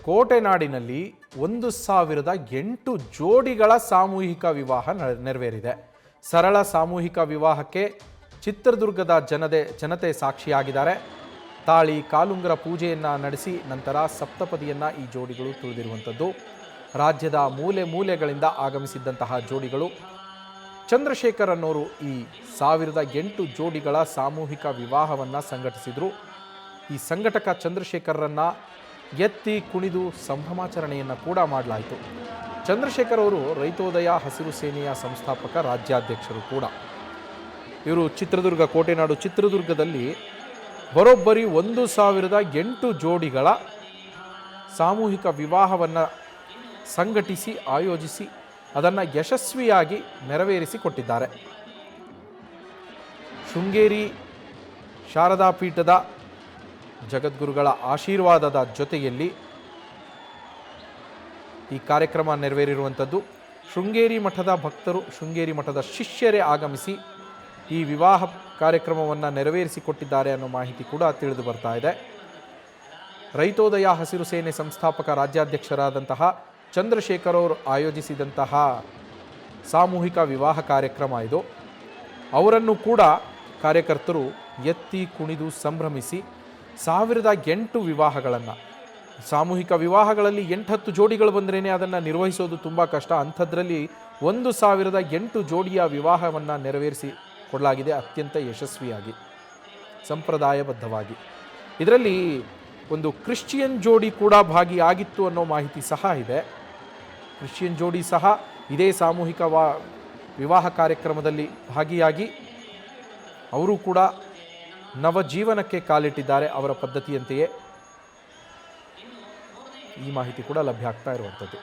ಕೋಟೆನಾಡಿನಲ್ಲಿ 1008 ಜೋಡಿಗಳ ಸಾಮೂಹಿಕ ವಿವಾಹ ನೆರವೇರಿದೆ. ಸರಳ ಸಾಮೂಹಿಕ ವಿವಾಹಕ್ಕೆ ಚಿತ್ರದುರ್ಗದ ಜನತೆ ಸಾಕ್ಷಿಯಾಗಿದ್ದಾರೆ. ತಾಳಿ ಕಾಲುಂಗರ ಪೂಜೆಯನ್ನು ನಡೆಸಿ ನಂತರ ಸಪ್ತಪದಿಯನ್ನು ಈ ಜೋಡಿಗಳು ತುಳಿದಿರುವಂಥದ್ದು. ರಾಜ್ಯದ ಮೂಲೆ ಮೂಲೆಗಳಿಂದ ಆಗಮಿಸಿದ್ದಂತಹ ಜೋಡಿಗಳು ಚಂದ್ರಶೇಖರ್ ಅನ್ನೋರು ಈ 1008 ಜೋಡಿಗಳ ಸಾಮೂಹಿಕ ವಿವಾಹವನ್ನು ಸಂಘಟಿಸಿದರು. ಈ ಸಂಘಟಕ ಚಂದ್ರಶೇಖರನ್ನ ಎತ್ತಿ ಕುಣಿದು ಸಂಭ್ರಮಾಚರಣೆಯನ್ನು ಕೂಡ ಮಾಡಲಾಯಿತು. ಚಂದ್ರಶೇಖರ್ ಅವರು ರೈತೋದಯ ಹಸಿರು ಸೇನೆಯ ಸಂಸ್ಥಾಪಕ ರಾಜ್ಯಾಧ್ಯಕ್ಷರು ಕೂಡ. ಇವರು ಚಿತ್ರದುರ್ಗ ಕೋಟೆನಾಡು ಚಿತ್ರದುರ್ಗದಲ್ಲಿ ಬರೋಬ್ಬರಿ 1008 ಜೋಡಿಗಳ ಸಾಮೂಹಿಕ ವಿವಾಹವನ್ನು ಸಂಘಟಿಸಿ ಆಯೋಜಿಸಿ ಅದನ್ನು ಯಶಸ್ವಿಯಾಗಿ ನೆರವೇರಿಸಿಕೊಟ್ಟಿದ್ದಾರೆ. ಶೃಂಗೇರಿ ಶಾರದಾ ಪೀಠದ ಜಗದ್ಗುರುಗಳ ಆಶೀರ್ವಾದದ ಜೊತೆಯಲ್ಲಿ ಈ ಕಾರ್ಯಕ್ರಮ ನೆರವೇರಿರುವಂಥದ್ದು. ಶೃಂಗೇರಿ ಮಠದ ಭಕ್ತರು, ಶೃಂಗೇರಿ ಮಠದ ಶಿಷ್ಯರೇ ಆಗಮಿಸಿ ಈ ವಿವಾಹ ಕಾರ್ಯಕ್ರಮವನ್ನು ನೆರವೇರಿಸಿಕೊಟ್ಟಿದ್ದಾರೆ ಅನ್ನೋ ಮಾಹಿತಿ ಕೂಡ ತಿಳಿದು ಬರ್ತಾ ಇದೆ. ರೈತೋದಯ ಹಸಿರು ಸೇನೆ ಸಂಸ್ಥಾಪಕ ರಾಜ್ಯಾಧ್ಯಕ್ಷರಾದಂತಹ ಚಂದ್ರಶೇಖರ್ ಅವರು ಆಯೋಜಿಸಿದಂತಹ ಸಾಮೂಹಿಕ ವಿವಾಹ ಕಾರ್ಯಕ್ರಮ ಇದು. ಅವರನ್ನು ಕೂಡ ಕಾರ್ಯಕರ್ತರು ಎತ್ತಿ ಕುಣಿದು ಸಂಭ್ರಮಿಸಿ 1008 ವಿವಾಹಗಳನ್ನು, ಸಾಮೂಹಿಕ ವಿವಾಹಗಳಲ್ಲಿ 8-10 ಜೋಡಿಗಳು ಬಂದ್ರೇ ಅದನ್ನು ನಿರ್ವಹಿಸೋದು ತುಂಬ ಕಷ್ಟ. ಅಂಥದ್ರಲ್ಲಿ 1008 ಜೋಡಿಯ ವಿವಾಹವನ್ನು ನೆರವೇರಿಸಿ ಕೊಡಲಾಗಿದೆ ಅತ್ಯಂತ ಯಶಸ್ವಿಯಾಗಿ, ಸಂಪ್ರದಾಯಬದ್ಧವಾಗಿ. ಇದರಲ್ಲಿ ಒಂದು ಕ್ರಿಶ್ಚಿಯನ್ ಜೋಡಿ ಕೂಡ ಭಾಗಿಯಾಗಿತ್ತು ಅನ್ನೋ ಮಾಹಿತಿ ಸಹ ಇದೆ. ಕ್ರಿಶ್ಚಿಯನ್ ಜೋಡಿ ಸಹ ಇದೇ ಸಾಮೂಹಿಕ ವಿವಾಹ ಕಾರ್ಯಕ್ರಮದಲ್ಲಿ ಭಾಗಿಯಾಗಿ ಅವರು ಕೂಡ ನವಜೀವನಕ್ಕೆ ಕಾಲಿಟ್ಟಿದ್ದಾರೆ. ಅವರ ಪದ್ಧತಿಯಂತೆಯೇ ಈ ಮಾಹಿತಿ ಕೂಡ ಲಭ್ಯ ಆಗ್ತಾ ಇರುವಂಥದ್ದು.